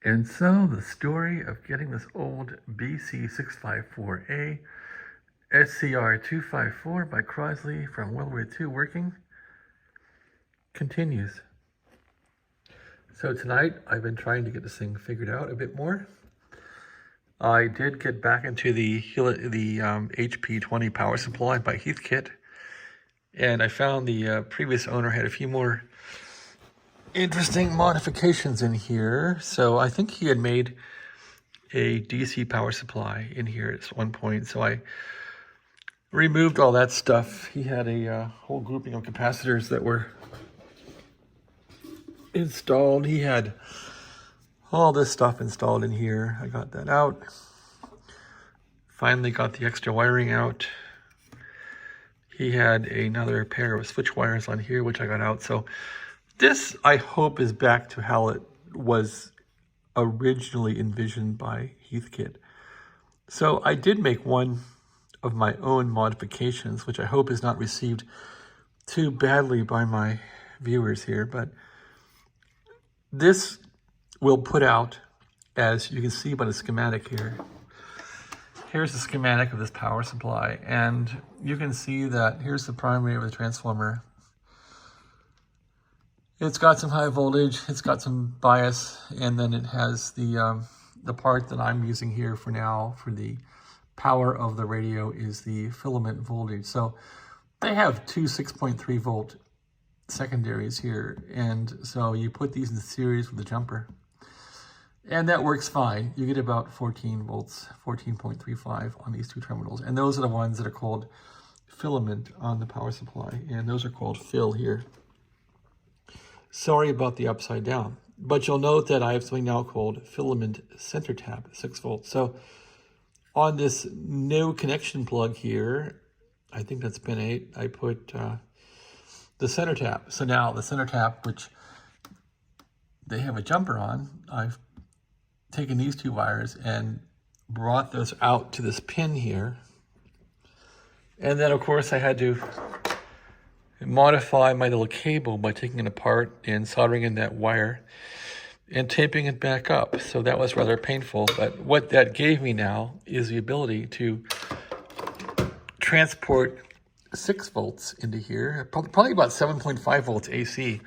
And so the story of getting this old BC-654a SCR-254 by Crosley from World War II working continues. So tonight I've been trying to get this thing figured out a bit more. I did get back into the HP20 power supply by Heathkit, and I found the previous owner had a few more interesting modifications in here. So I think he had made a DC power supply in here at one point. So I removed all that stuff. He had a whole grouping of capacitors that were installed. He had all this stuff installed in here. I got that out. Finally got the extra wiring out. He had another pair of switch wires on here, which I got out. So this, I hope, is back to how it was originally envisioned by Heathkit. So I did make one of my own modifications, which I hope is not received too badly by my viewers here, but this will put out, as you can see by the schematic here. Here's the schematic of this power supply, and you can see that here's the primary of the transformer. It's got some high voltage, it's got some bias, and then it has the part that I'm using here for now for the power of the radio is the filament voltage. So they have two 6.3 volt secondaries here, and so you put these in series with the jumper, and that works fine. You get about 14 volts, 14.35 on these two terminals, and those are the ones that are called filament on the power supply, and those are called fill here. Sorry about the upside down, but you'll note that I have something now called filament center tap, 6 volts. So on this new connection plug here, I think that's pin 8, I put the center tap. So now the center tap, which they have a jumper on, I've taken these two wires and brought those out to this pin here. And then of course I had to modify my little cable by taking it apart and soldering in that wire and taping it back up. So that was rather painful, but what that gave me now is the ability to transport 6 volts into here. Probably about 7.5 volts AC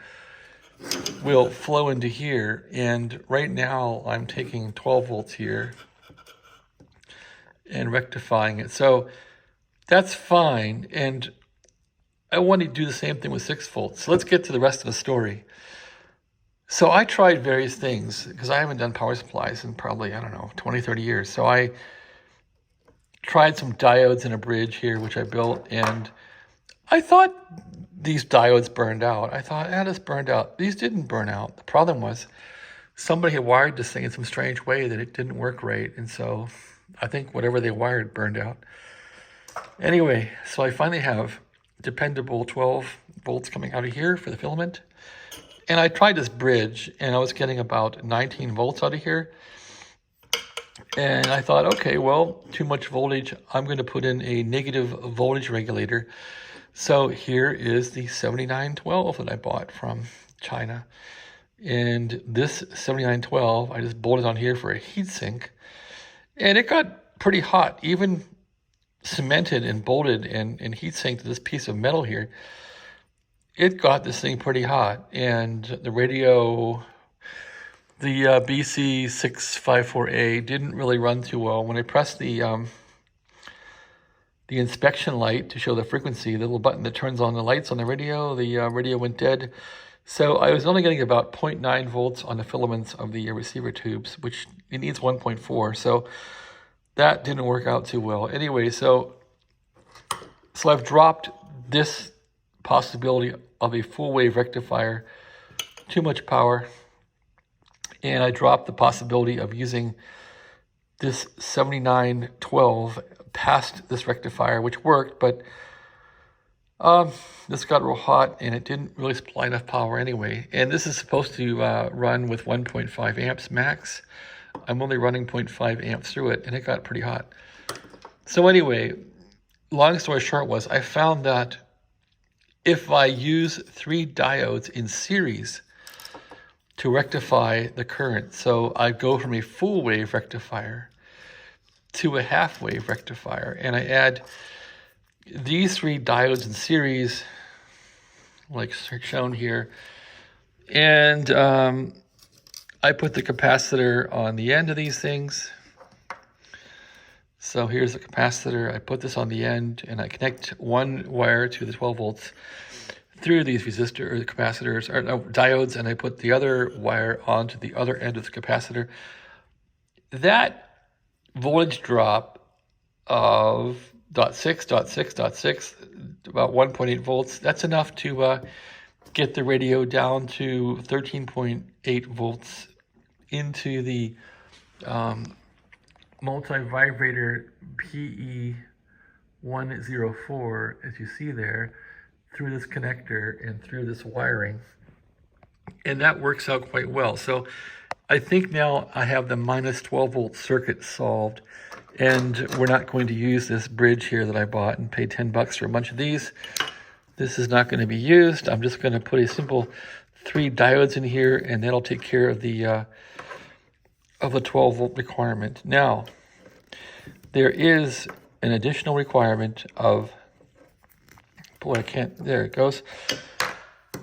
will flow into here, and right now I'm taking 12 volts here and rectifying it. So that's fine, and I want to do the same thing with 6 volts. So let's get to the rest of the story. So I tried various things because I haven't done power supplies in probably, I don't know, 20, 30 years. So I tried some diodes in a bridge here, which I built, and I thought these diodes burned out. I thought, this burned out. These didn't burn out. The problem was somebody had wired this thing in some strange way that it didn't work right. And so I think whatever they wired burned out. Anyway, so I finally have dependable 12 volts coming out of here for the filament. And I tried this bridge, and I was getting about 19 volts out of here. And I thought, okay, well, too much voltage. I'm going to put in a negative voltage regulator. So here is the 7912 that I bought from China. And this 7912, I just bolted on here for a heat sink. And it got pretty hot, even cemented and bolted and heat sinked to this piece of metal here. It got this thing pretty hot, and the radio, the BC-654a, didn't really run too well. When I pressed the inspection light to show the frequency, the little button that turns on the lights on the radio went dead. So I was only getting about 0.9 volts on the filaments of the receiver tubes, which it needs 1.4. So that didn't work out too well. Anyway, so I've dropped this possibility of a full wave rectifier, too much power, and I dropped the possibility of using this 7912 past this rectifier, which worked, but this got real hot and it didn't really supply enough power anyway. And this is supposed to run with 1.5 amps max. I'm only running 0.5 amps through it, and it got pretty hot. So anyway, long story short was I found that if I use 3 diodes in series, to rectify the current. So I go from a full wave rectifier to a half wave rectifier, and I add these 3 diodes in series, like shown here, and I put the capacitor on the end of these things. So here's the capacitor. I put this on the end, and I connect one wire to the 12 volts through these resistor or the capacitors or diodes, and I put the other wire onto the other end of the capacitor. That voltage drop of 0.6, about 1.8 volts, that's enough to get the radio down to 13.8 volts into the multi-vibrator PE104, as you see there, through this connector and through this wiring. And that works out quite well. So I think now I have the minus 12 volt circuit solved, and we're not going to use this bridge here that I bought and paid 10 bucks for a bunch of these. This is not going to be used. I'm just going to put a simple 3 diodes in here, and that'll take care of the 12 volt requirement. Now, there is an additional requirement of, boy, I can't, there it goes.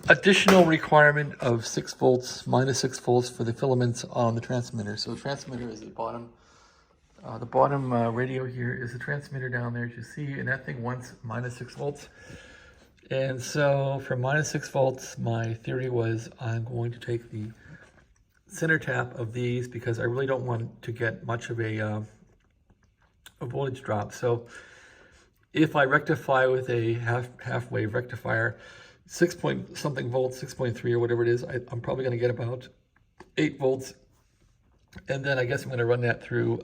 Additional requirement of 6 volts, minus 6 volts for the filaments on the transmitter. So the transmitter is at the bottom radio here is the transmitter down there, as you see, and that thing wants minus 6 volts. And so for minus 6 volts, my theory was I'm going to take the center tap of these because I really don't want to get much of a voltage drop. So if I rectify with a half wave rectifier, 6 point something volts, 6.3 or whatever it is, I'm probably going to get about 8 volts. And then I guess I'm going to run that through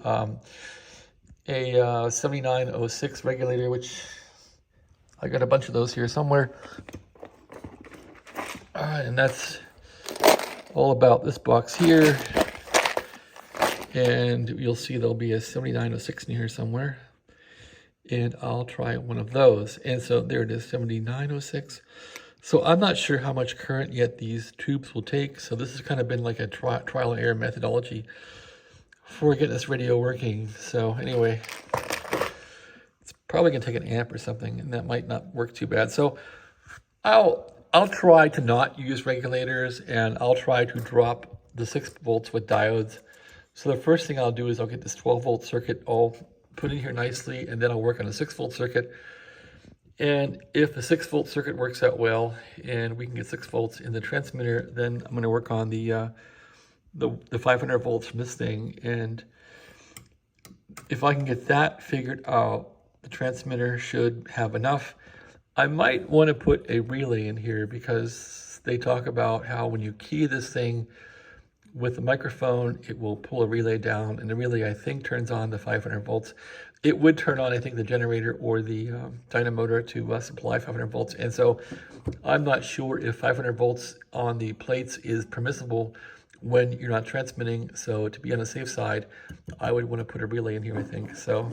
a 7906 regulator, which I got a bunch of those here somewhere. And that's all about this box here. And you'll see there'll be a 7906 in here somewhere. And I'll try one of those. And so there it is, 7906. So I'm not sure how much current yet these tubes will take. So this has kind of been like a trial and error methodology for getting this radio working. So anyway, it's probably gonna take an amp or something, and that might not work too bad. So I'll try to not use regulators, and I'll try to drop the 6 volts with diodes. So the first thing I'll do is I'll get this 12 volt circuit all put in here nicely, and then I'll work on a 6 volt circuit. And if the 6 volt circuit works out well and we can get 6 volts in the transmitter, then I'm going to work on the 500 volts from this thing. And if I can get that figured out, the transmitter should have enough. I might want to put a relay in here because they talk about how when you key this thing with the microphone, it will pull a relay down, and the relay, I think, turns on the 500 volts. It would turn on, I think, the generator or the dynamotor to supply 500 volts. And so I'm not sure if 500 volts on the plates is permissible when you're not transmitting. So to be on the safe side, I would want to put a relay in here, I think. So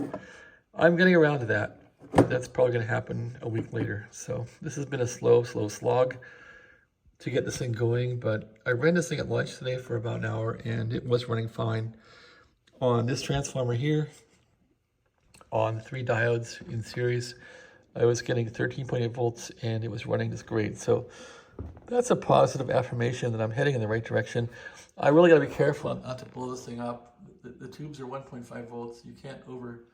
I'm getting around to that. That's probably going to happen a week later. So this has been a slow slog to get this thing going. But I ran this thing at lunch today for about an hour, and it was running fine on this transformer here. On 3 diodes in series, I was getting 13.8 volts, and it was running just great. So that's a positive affirmation that I'm heading in the right direction. I really got to be careful not to blow this thing up. The tubes are 1.5 volts. You can't over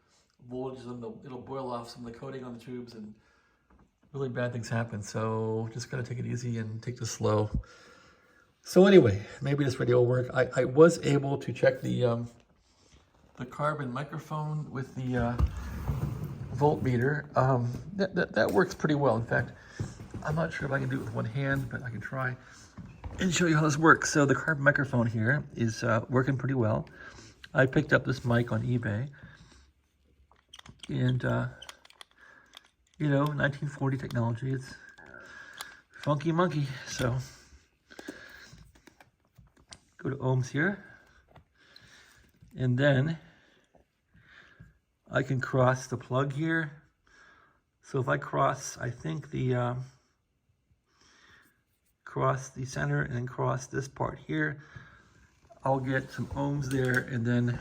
voltage them. It'll boil off some of the coating on the tubes, and really bad things happen. So just got to take it easy and take this slow. So anyway, maybe this radio will work. I was able to check the carbon microphone with the voltmeter. That works pretty well. In fact, I'm not sure if I can do it with one hand, but I can try and show you how this works. So the carbon microphone here is working pretty well. I picked up this mic on eBay, and you know, 1940 technology, it's funky monkey. So go to ohms here, and then I can cross the plug here. So if I cross, I think the cross the center and then cross this part here. I'll get some ohms there, and then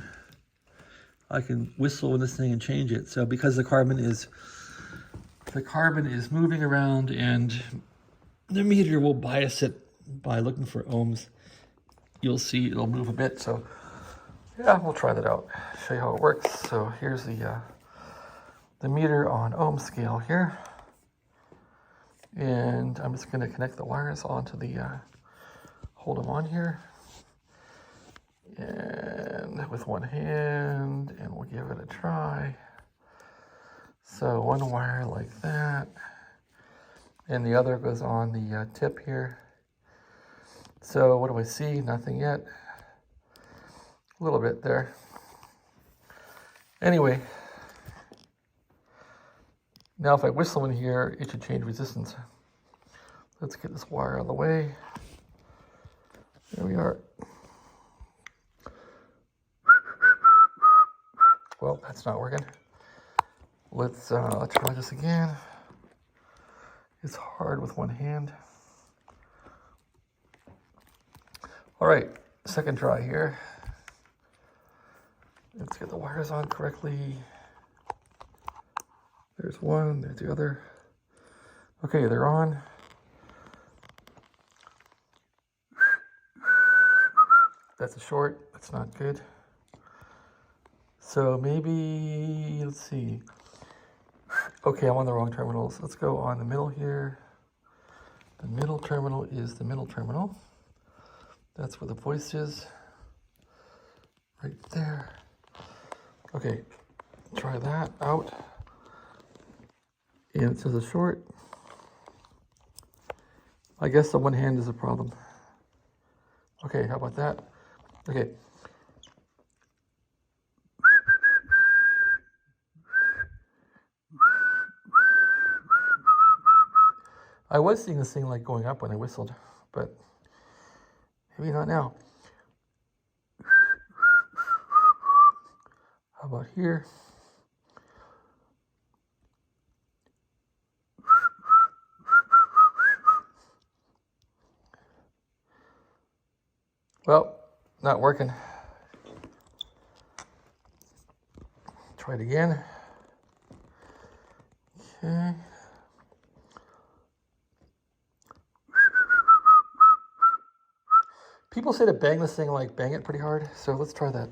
I can whistle in this thing and change it. So because the carbon is moving around, and the meter will bias it by looking for ohms, you'll see it'll move a bit. So yeah, we'll try that out, show you how it works. So here's the meter on ohm scale here. And I'm just going to connect the wires onto the, hold them on here. And with one hand, and we'll give it a try. So one wire like that. And the other goes on the tip here. So what do I see? Nothing yet. A little bit there. Anyway, now if I whistle in here, it should change resistance. Let's get this wire out of the way. There we are. Well, that's not working. Let's try this again. It's hard with one hand. All right, second try here. Let's get the wires on correctly. There's one, there's the other. Okay, they're on. That's a short, that's not good. So maybe, let's see. Okay, I'm on the wrong terminals. Let's go on the middle here. The middle terminal is the middle terminal. That's where the voice is. Right there. Okay, try that out. And it says a short. I guess the one hand is a problem. Okay, how about that? Okay. I was seeing this thing like going up when I whistled, but maybe not now. How about here? Well, not working. Try it again. Okay. People say to bang this thing, like bang it pretty hard, so let's try that.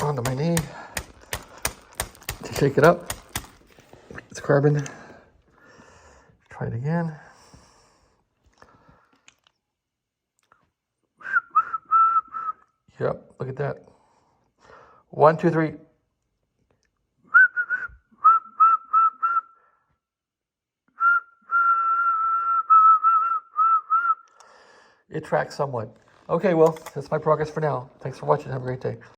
Onto my knee to shake it up. It's carbon. Try it again. Yep, look at that. 1, 2, 3. It tracks somewhat. Okay, well, that's my progress for now. Thanks for watching. Have a great day.